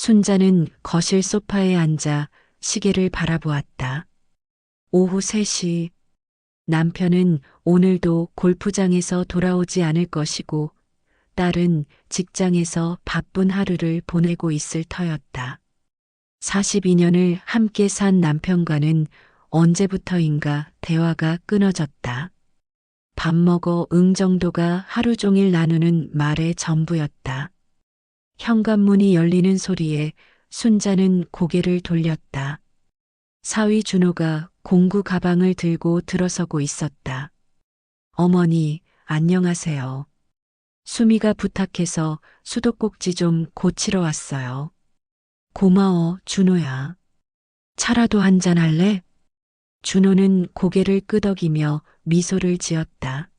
순자는 거실 소파에 앉아 시계를 바라보았다. 오후 3시. 남편은 오늘도 골프장에서 돌아오지 않을 것이고 딸은 직장에서 바쁜 하루를 보내고 있을 터였다. 42년을 함께 산 남편과는 언제부터인가 대화가 끊어졌다. 밥 먹어 응 정도가 하루 종일 나누는 말의 전부였다. 현관문이 열리는 소리에 순자는 고개를 돌렸다. 사위 준호가 공구 가방을 들고 들어서고 있었다. 어머니, 안녕하세요. 수미가 부탁해서 수도꼭지 좀 고치러 왔어요. 고마워, 준호야. 차라도 한잔 할래? 준호는 고개를 끄덕이며 미소를 지었다.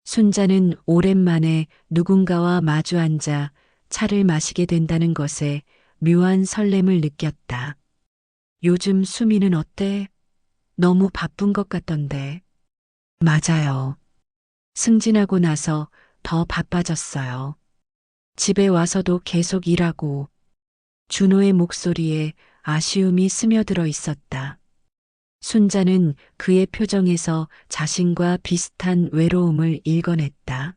순자는 오랜만에 누군가와 마주 앉아 차를 마시게 된다는 것에 묘한 설렘을 느꼈다. 요즘 수미는 어때? 너무 바쁜 것 같던데. 맞아요. 승진하고 나서 더 바빠졌어요. 집에 와서도 계속 일하고. 준호의 목소리에 아쉬움이 스며들어 있었다. 순자는 그의 표정에서 자신과 비슷한 외로움을 읽어냈다.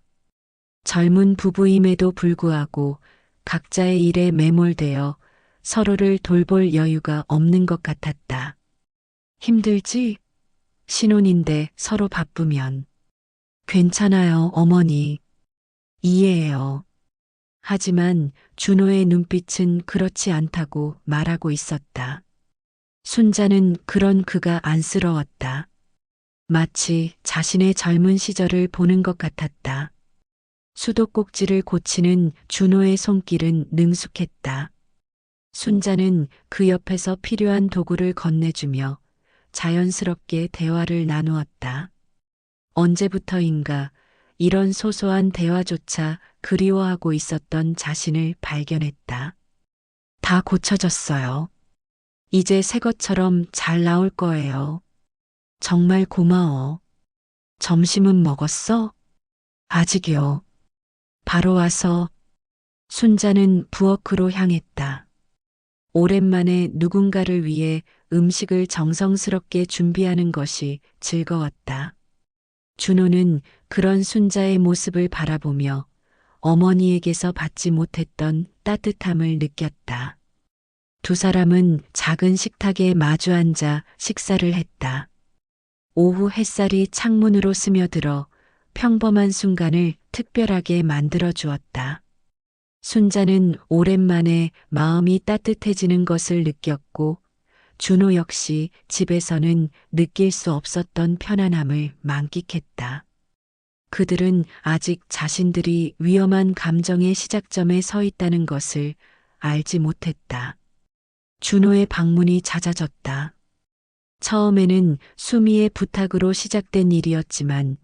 젊은 부부임에도 불구하고 각자의 일에 매몰되어 서로를 돌볼 여유가 없는 것 같았다. 힘들지? 신혼인데 서로 바쁘면. 괜찮아요, 어머니. 이해해요. 하지만 준호의 눈빛은 그렇지 않다고 말하고 있었다. 순자는 그런 그가 안쓰러웠다. 마치 자신의 젊은 시절을 보는 것 같았다. 수도꼭지를 고치는 준호의 손길은 능숙했다. 순자는 그 옆에서 필요한 도구를 건네주며 자연스럽게 대화를 나누었다. 언제부터인가 이런 소소한 대화조차 그리워하고 있었던 자신을 발견했다. 다 고쳐졌어요. 이제 새 것처럼 잘 나올 거예요. 정말 고마워. 점심은 먹었어? 아직이요. 바로 와서. 순자는 부엌으로 향했다. 오랜만에 누군가를 위해 음식을 정성스럽게 준비하는 것이 즐거웠다. 준호는 그런 순자의 모습을 바라보며 어머니에게서 받지 못했던 따뜻함을 느꼈다. 두 사람은 작은 식탁에 마주 앉아 식사를 했다. 오후 햇살이 창문으로 스며들어 평범한 순간을 특별하게 만들어 주었다. 순자는 오랜만에 마음이 따뜻해지는 것을 느꼈고 준호 역시 집에서는 느낄 수 없었던 편안함을 만끽했다. 그들은 아직 자신들이 위험한 감정의 시작점에 서 있다는 것을 알지 못했다. 준호의 방문이 잦아졌다. 처음에는 수미의 부탁으로 시작된 일이었지만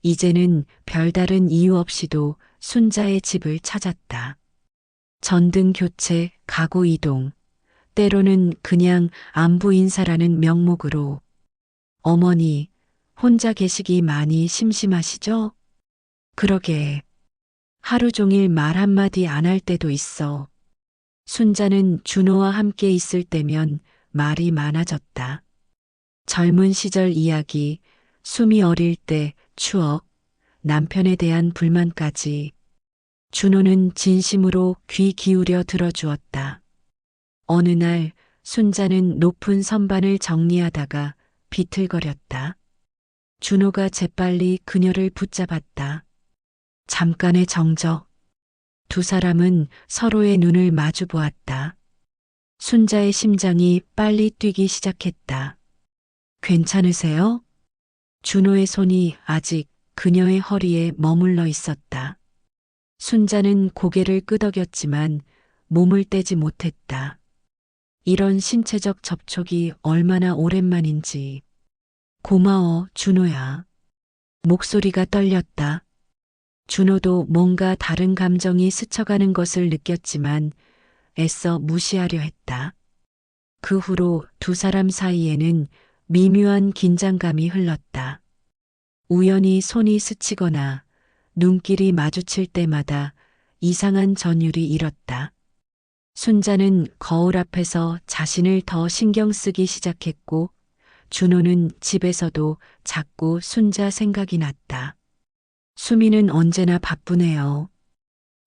이제는 별다른 이유 없이도 순자의 집을 찾았다. 전등 교체, 가구 이동, 때로는 그냥 안부 인사라는 명목으로. 어머니, 혼자 계시기 많이 심심하시죠? 그러게. 하루 종일 말 한마디 안 할 때도 있어. 순자는 준호와 함께 있을 때면 말이 많아졌다. 젊은 시절 이야기, 숨이 어릴 때 추억, 남편에 대한 불만까지. 준호는 진심으로 귀 기울여 들어주었다. 어느 날 순자는 높은 선반을 정리하다가 비틀거렸다. 준호가 재빨리 그녀를 붙잡았다. 잠깐의 정적. 두 사람은 서로의 눈을 마주 보았다. 순자의 심장이 빨리 뛰기 시작했다. 괜찮으세요? 준호의 손이 아직 그녀의 허리에 머물러 있었다. 순자는 고개를 끄덕였지만 몸을 떼지 못했다. 이런 신체적 접촉이 얼마나 오랜만인지. 고마워, 준호야. 목소리가 떨렸다. 준호도 뭔가 다른 감정이 스쳐가는 것을 느꼈지만 애써 무시하려 했다. 그 후로 두 사람 사이에는 미묘한 긴장감이 흘렀다. 우연히 손이 스치거나 눈길이 마주칠 때마다 이상한 전율이 일었다. 순자는 거울 앞에서 자신을 더 신경 쓰기 시작했고, 준호는 집에서도 자꾸 순자 생각이 났다. 수미는 언제나 바쁘네요.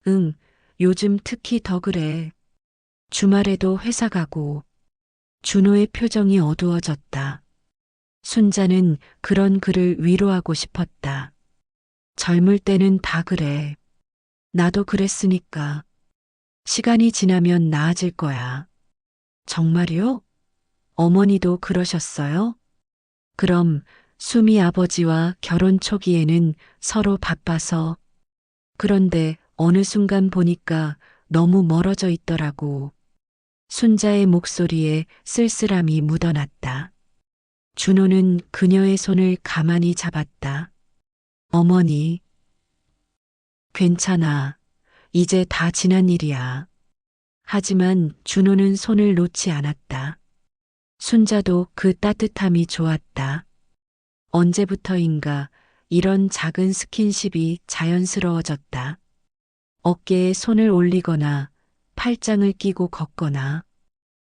응, 요즘 특히 더 그래. 주말에도 회사 가고. 준호의 표정이 어두워졌다. 순자는 그런 그를 위로하고 싶었다. 젊을 때는 다 그래. 나도 그랬으니까. 시간이 지나면 나아질 거야. 정말요? 어머니도 그러셨어요? 그럼 수미 아버지와 결혼 초기에는 서로 바빠서 그런데 어느 순간 보니까 너무 멀어져 있더라고. 순자의 목소리에 쓸쓸함이 묻어났다. 준호는 그녀의 손을 가만히 잡았다. 어머니, 괜찮아. 이제 다 지난 일이야. 하지만 준호는 손을 놓지 않았다. 순자도 그 따뜻함이 좋았다. 언제부터인가 이런 작은 스킨십이 자연스러워졌다. 어깨에 손을 올리거나 팔짱을 끼고 걷거나.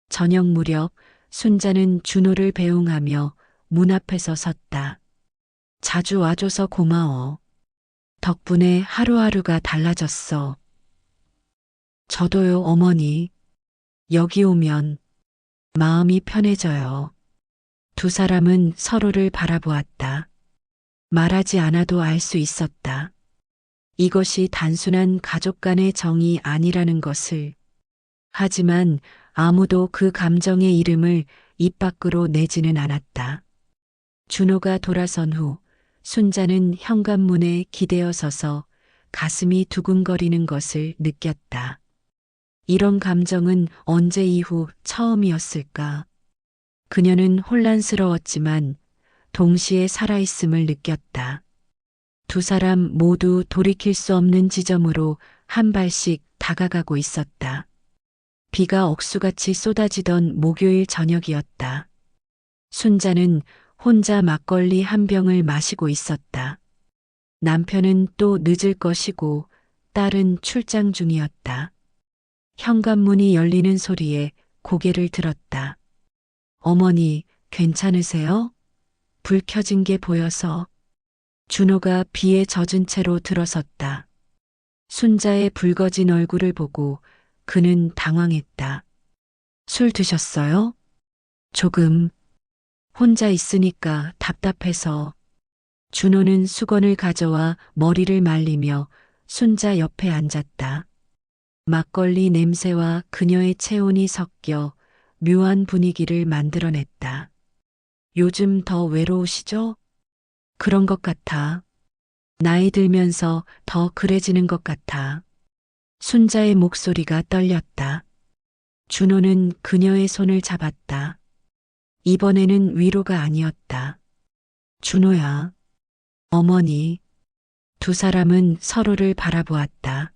저녁 무렵 순자는 준호를 배웅하며 문 앞에서 섰다. 자주 와줘서 고마워. 덕분에 하루하루가 달라졌어. 저도요, 어머니. 여기 오면 마음이 편해져요. 두 사람은 서로를 바라보았다. 말하지 않아도 알 수 있었다. 이것이 단순한 가족 간의 정이 아니라는 것을. 하지만 아무도 그 감정의 이름을 입 밖으로 내지는 않았다. 준호가 돌아선 후 순자는 현관문에 기대어 서서 가슴이 두근거리는 것을 느꼈다. 이런 감정은 언제 이후 처음이었을까? 그녀는 혼란스러웠지만 동시에 살아있음을 느꼈다. 두 사람 모두 돌이킬 수 없는 지점으로 한 발씩 다가가고 있었다. 비가 억수같이 쏟아지던 목요일 저녁이었다. 순자는 혼자 막걸리 한 병을 마시고 있었다. 남편은 또 늦을 것이고 딸은 출장 중이었다. 현관문이 열리는 소리에 고개를 들었다. 어머니, 괜찮으세요? 불 켜진 게 보여서. 준호가 비에 젖은 채로 들어섰다. 순자의 붉어진 얼굴을 보고 그는 당황했다. 술 드셨어요? 조금. 혼자 있으니까 답답해서. 준호는 수건을 가져와 머리를 말리며 순자 옆에 앉았다. 막걸리 냄새와 그녀의 체온이 섞여 묘한 분위기를 만들어냈다. 요즘 더 외로우시죠? 그런 것 같아. 나이 들면서 더 그래지는 것 같아. 순자의 목소리가 떨렸다. 준호는 그녀의 손을 잡았다. 이번에는 위로가 아니었다. 준호야. 어머니. 두 사람은 서로를 바라보았다.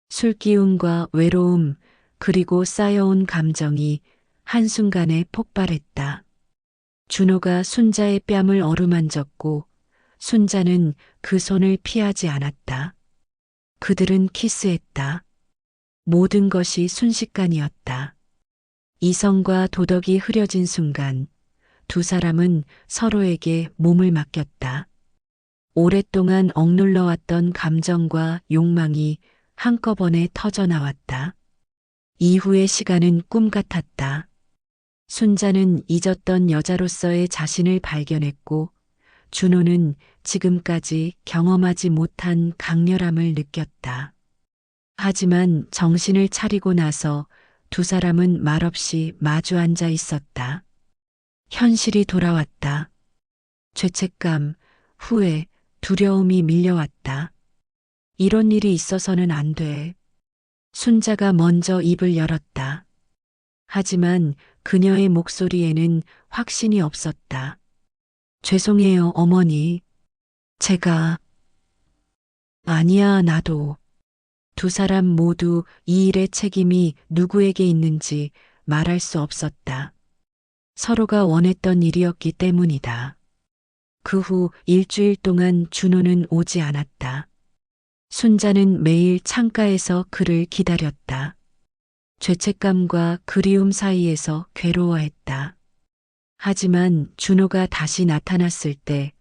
술기운과 외로움, 그리고 쌓여온 감정이 한순간에 폭발했다. 준호가 순자의 뺨을 어루만졌고 순자는 그 손을 피하지 않았다. 그들은 키스했다. 모든 것이 순식간이었다. 이성과 도덕이 흐려진 순간 두 사람은 서로에게 몸을 맡겼다. 오랫동안 억눌러왔던 감정과 욕망이 한꺼번에 터져나왔다. 이후의 시간은 꿈 같았다. 순자는 잊었던 여자로서의 자신을 발견했고 준호는 지금까지 경험하지 못한 강렬함을 느꼈다. 하지만 정신을 차리고 나서 두 사람은 말없이 마주 앉아 있었다. 현실이 돌아왔다. 죄책감, 후회, 두려움이 밀려왔다. 이런 일이 있어서는 안 돼. 순자가 먼저 입을 열었다. 하지만 그녀의 목소리에는 확신이 없었다. 죄송해요, 어머니. 제가. 아니야, 나도. 두 사람 모두 이 일의 책임이 누구에게 있는지 말할 수 없었다. 서로가 원했던 일이었기 때문이다. 그 후 일주일 동안 준호는 오지 않았다. 순자는 매일 창가에서 그를 기다렸다. 죄책감과 그리움 사이에서 괴로워했다. 하지만 준호가 다시 나타났을 때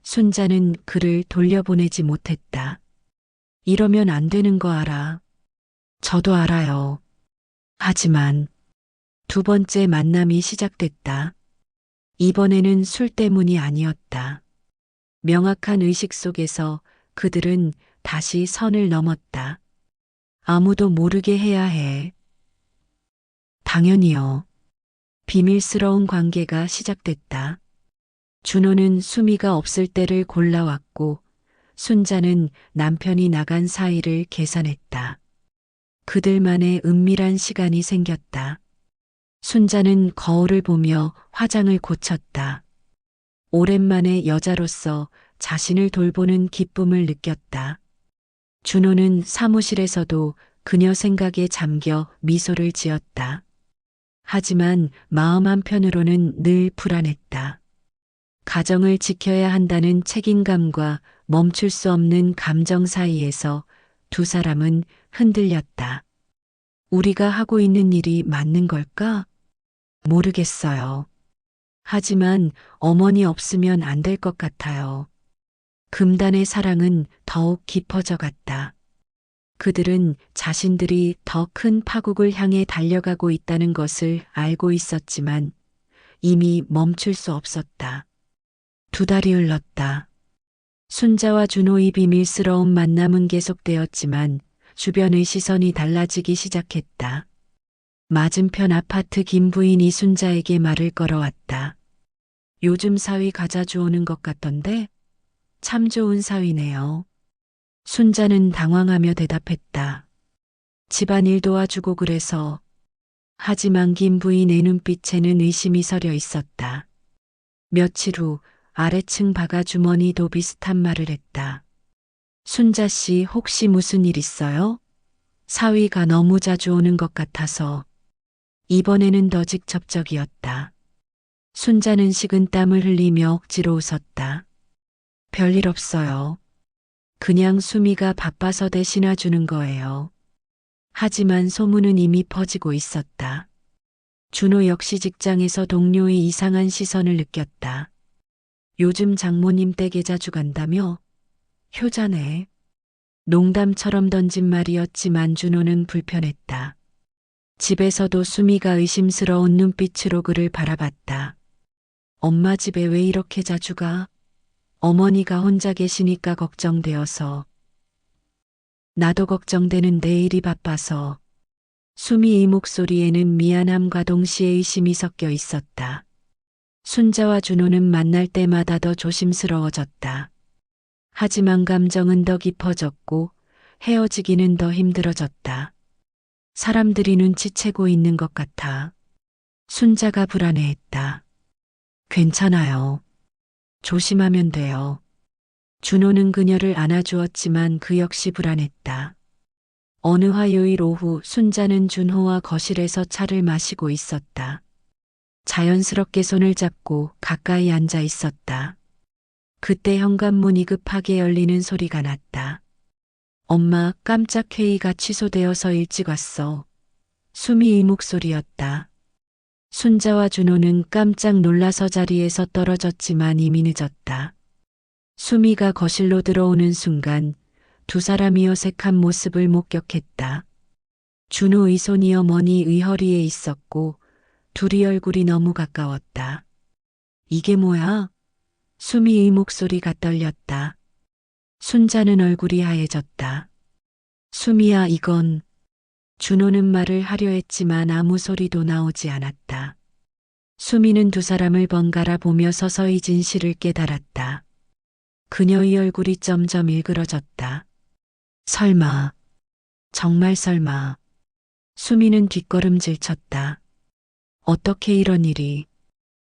순자는 그를 돌려보내지 못했다. 이러면 안 되는 거 알아. 저도 알아요. 하지만 두 번째 만남이 시작됐다. 이번에는 술 때문이 아니었다. 명확한 의식 속에서 그들은 다시 선을 넘었다. 아무도 모르게 해야 해. 당연히요. 비밀스러운 관계가 시작됐다. 준호는 수미가 없을 때를 골라왔고 순자는 남편이 나간 사이를 계산했다. 그들만의 은밀한 시간이 생겼다. 순자는 거울을 보며 화장을 고쳤다. 오랜만에 여자로서 자신을 돌보는 기쁨을 느꼈다. 준호는 사무실에서도 그녀 생각에 잠겨 미소를 지었다. 하지만 마음 한편으로는 늘 불안했다. 가정을 지켜야 한다는 책임감과 멈출 수 없는 감정 사이에서 두 사람은 흔들렸다. 우리가 하고 있는 일이 맞는 걸까? 모르겠어요. 하지만 어머니 없으면 안 될 것 같아요. 금단의 사랑은 더욱 깊어져 갔다. 그들은 자신들이 더 큰 파국을 향해 달려가고 있다는 것을 알고 있었지만 이미 멈출 수 없었다. 두 달이 흘렀다. 순자와 준호의 비밀스러운 만남은 계속되었지만 주변의 시선이 달라지기 시작했다. 맞은편 아파트 김 부인이 순자에게 말을 걸어왔다. 요즘 사위 가자 주오는 것 같던데? 참 좋은 사위네요. 순자는 당황하며 대답했다. 집안일 도와주고 그래서. 하지만 김 부인의 눈빛에는 의심이 서려 있었다. 며칠 후 아래층 바가 주머니도 비슷한 말을 했다. 순자 씨 혹시 무슨 일 있어요? 사위가 너무 자주 오는 것 같아서. 이번에는 더 직접적이었다. 순자는 식은땀을 흘리며 억지로 웃었다. 별일 없어요. 그냥 수미가 바빠서 대신해 주는 거예요. 하지만 소문은 이미 퍼지고 있었다. 준호 역시 직장에서 동료의 이상한 시선을 느꼈다. 요즘 장모님 댁에 자주 간다며? 효자네. 농담처럼 던진 말이었지만 준호는 불편했다. 집에서도 수미가 의심스러운 눈빛으로 그를 바라봤다. 엄마 집에 왜 이렇게 자주 가? 어머니가 혼자 계시니까 걱정되어서. 나도 걱정되는데 일이 바빠서. 수미의 목소리에는 미안함과 동시에 의심이 섞여 있었다. 순자와 준호는 만날 때마다 더 조심스러워졌다. 하지만 감정은 더 깊어졌고 헤어지기는 더 힘들어졌다. 사람들이 눈치채고 있는 것 같아. 순자가 불안해했다. 괜찮아요. 조심하면 돼요. 준호는 그녀를 안아주었지만 그 역시 불안했다. 어느 화요일 오후 순자는 준호와 거실에서 차를 마시고 있었다. 자연스럽게 손을 잡고 가까이 앉아 있었다. 그때 현관문이 급하게 열리는 소리가 났다. 엄마, 깜짝 회의가 취소되어서 일찍 왔어. 수미의 목소리였다. 순자와 준호는 깜짝 놀라서 자리에서 떨어졌지만 이미 늦었다. 수미가 거실로 들어오는 순간 두 사람이 어색한 모습을 목격했다. 준호의 손이 어머니의 허리에 있었고 둘이 얼굴이 너무 가까웠다. 이게 뭐야? 수미의 목소리가 떨렸다. 순자는 얼굴이 하얘졌다. 수미야, 이건. 준호는 말을 하려 했지만 아무 소리도 나오지 않았다. 수미는 두 사람을 번갈아 보며 서서히 진실을 깨달았다. 그녀의 얼굴이 점점 일그러졌다. 설마, 정말 설마. 수미는 뒷걸음질 쳤다. 어떻게 이런 일이.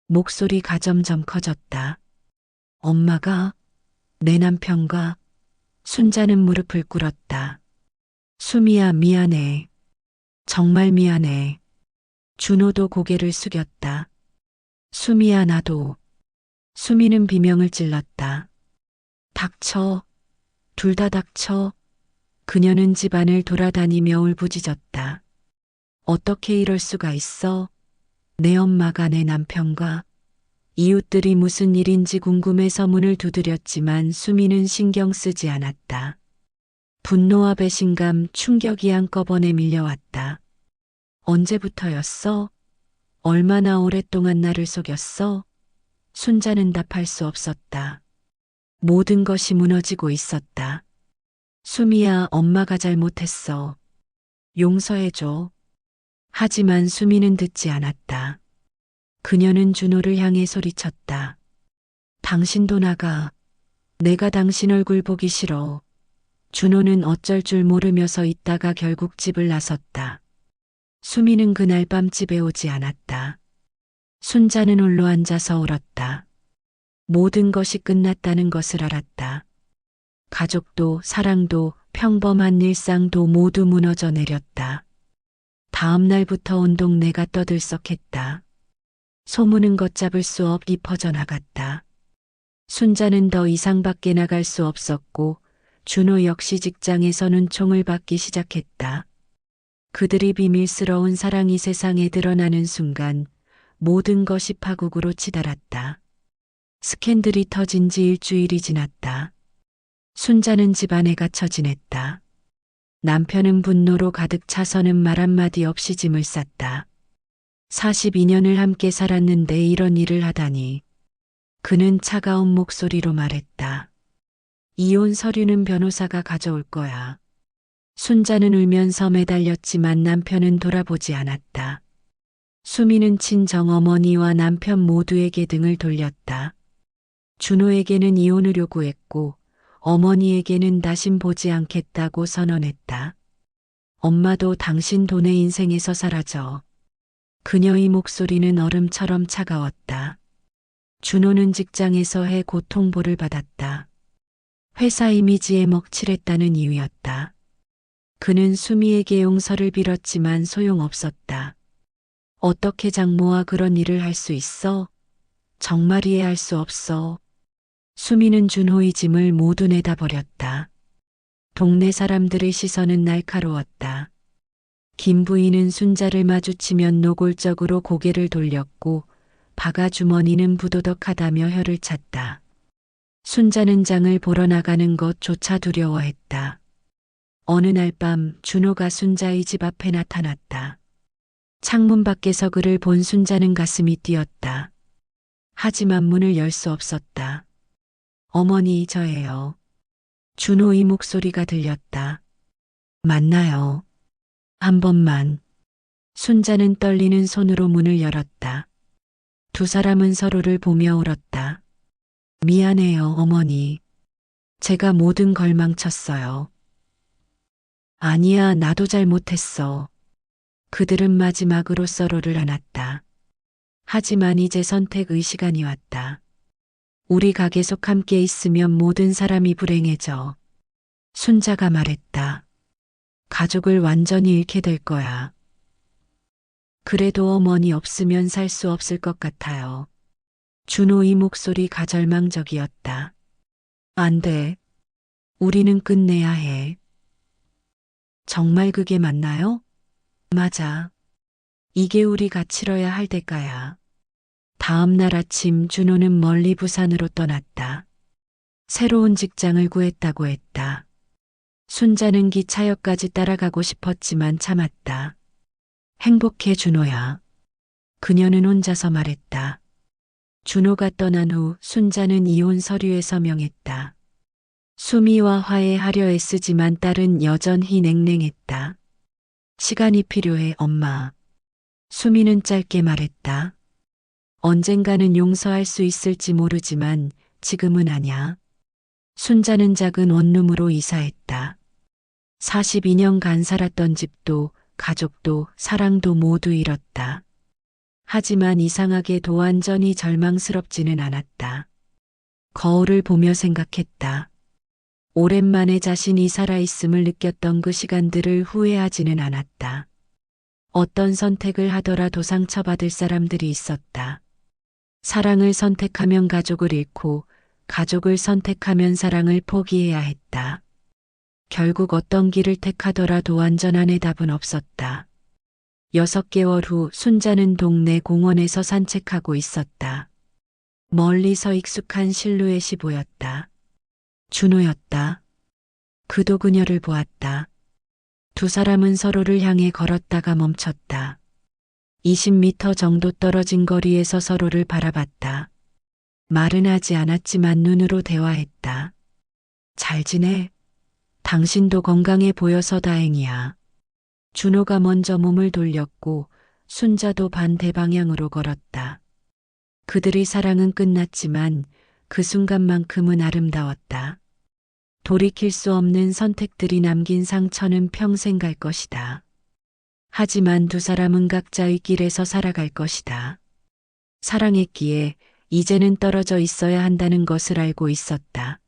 목소리가 점점 커졌다. 엄마가, 내 남편과. 순자는 무릎을 꿇었다. 수미야, 미안해. 정말 미안해. 준호도 고개를 숙였다. 수미야, 나도. 수미는 비명을 찔렀다. 닥쳐. 둘 다 닥쳐. 그녀는 집안을 돌아다니며 울부짖었다. 어떻게 이럴 수가 있어? 내 엄마가 내 남편과 이웃들이 무슨 일인지 궁금해서 문을 두드렸지만 수미는 신경 쓰지 않았다. 분노와 배신감, 충격이 한꺼번에 밀려왔다. 언제부터였어? 얼마나 오랫동안 나를 속였어? 순자는 답할 수 없었다. 모든 것이 무너지고 있었다. 수미야, 엄마가 잘못했어. 용서해줘. 하지만 수미는 듣지 않았다. 그녀는 준호를 향해 소리쳤다. 당신도 나가. 내가 당신 얼굴 보기 싫어. 준호는 어쩔 줄 모르며 서 있다가 결국 집을 나섰다. 수미는 그날 밤 집에 오지 않았다. 순자는 홀로 앉아서 울었다. 모든 것이 끝났다는 것을 알았다. 가족도 사랑도 평범한 일상도 모두 무너져 내렸다. 다음 날부터 온 동네가 떠들썩했다. 소문은 걷잡을 수 없이 퍼져나갔다. 순자는 더 이상 밖에 나갈 수 없었고 준호 역시 직장에서는 총을 받기 시작했다. 그들이 비밀스러운 사랑이 세상에 드러나는 순간 모든 것이 파국으로 치달았다. 스캔들이 터진 지 일주일이 지났다. 순자는 집안에 갇혀 지냈다. 남편은 분노로 가득 차서는 말 한마디 없이 짐을 쌌다. 42년을 함께 살았는데 이런 일을 하다니. 그는 차가운 목소리로 말했다. 이혼 서류는 변호사가 가져올 거야. 순자는 울면서 매달렸지만 남편은 돌아보지 않았다. 수미는 친정 어머니와 남편 모두에게 등을 돌렸다. 준호에게는 이혼을 요구했고 어머니에게는 다신 보지 않겠다고 선언했다. 엄마도 당신 돈의 인생에서 사라져. 그녀의 목소리는 얼음처럼 차가웠다. 준호는 직장에서 해 고통보를 받았다. 회사 이미지에 먹칠했다는 이유였다. 그는 수미에게 용서를 빌었지만 소용없었다. 어떻게 장모와 그런 일을 할 수 있어? 정말 이해할 수 없어. 수미는 준호의 짐을 모두 내다버렸다. 동네 사람들의 시선은 날카로웠다. 김 부인은 순자를 마주치면 노골적으로 고개를 돌렸고 바가 주머니는 부도덕하다며 혀를 찼다. 순자는 장을 보러 나가는 것조차 두려워했다. 어느 날 밤 준호가 순자의 집 앞에 나타났다. 창문 밖에서 그를 본 순자는 가슴이 뛰었다. 하지만 문을 열 수 없었다. 어머니, 저예요. 준호의 목소리가 들렸다. 만나요. 한 번만. 순자는 떨리는 손으로 문을 열었다. 두 사람은 서로를 보며 울었다. 미안해요, 어머니. 제가 모든 걸 망쳤어요. 아니야, 나도 잘못했어. 그들은 마지막으로 서로를 안았다. 하지만 이제 선택의 시간이 왔다. 우리가 계속 함께 있으면 모든 사람이 불행해져. 순자가 말했다. 가족을 완전히 잃게 될 거야. 그래도 어머니 없으면 살 수 없을 것 같아요. 준호의 목소리가 절망적이었다. 안 돼. 우리는 끝내야 해. 정말 그게 맞나요? 맞아. 이게 우리가 치러야 할 대가야. 다음 날 아침 준호는 멀리 부산으로 떠났다. 새로운 직장을 구했다고 했다. 순자는 기차역까지 따라가고 싶었지만 참았다. 행복해, 준호야. 그녀는 혼자서 말했다. 준호가 떠난 후 순자는 이혼 서류에 서명했다. 수미와 화해하려 애쓰지만 딸은 여전히 냉랭했다. 시간이 필요해, 엄마. 수미는 짧게 말했다. 언젠가는 용서할 수 있을지 모르지만 지금은 아냐. 순자는 작은 원룸으로 이사했다. 42년간 살았던 집도 가족도 사랑도 모두 잃었다. 하지만 이상하게도 완전히 절망스럽지는 않았다. 거울을 보며 생각했다. 오랜만에 자신이 살아있음을 느꼈던 그 시간들을 후회하지는 않았다. 어떤 선택을 하더라도 상처받을 사람들이 있었다. 사랑을 선택하면 가족을 잃고 가족을 선택하면 사랑을 포기해야 했다. 결국 어떤 길을 택하더라도 완전한 해답은 없었다. 6개월 후 순자는 동네 공원에서 산책하고 있었다. 멀리서 익숙한 실루엣이 보였다. 준호였다. 그도 그녀를 보았다. 두 사람은 서로를 향해 걸었다가 멈췄다. 20m 정도 떨어진 거리에서 서로를 바라봤다. 말은 하지 않았지만 눈으로 대화했다. 잘 지내? 당신도 건강해 보여서 다행이야. 준호가 먼저 몸을 돌렸고 순자도 반대방향으로 걸었다. 그들의 사랑은 끝났지만 그 순간만큼은 아름다웠다. 돌이킬 수 없는 선택들이 남긴 상처는 평생 갈 것이다. 하지만 두 사람은 각자의 길에서 살아갈 것이다. 사랑했기에 이제는 떨어져 있어야 한다는 것을 알고 있었다.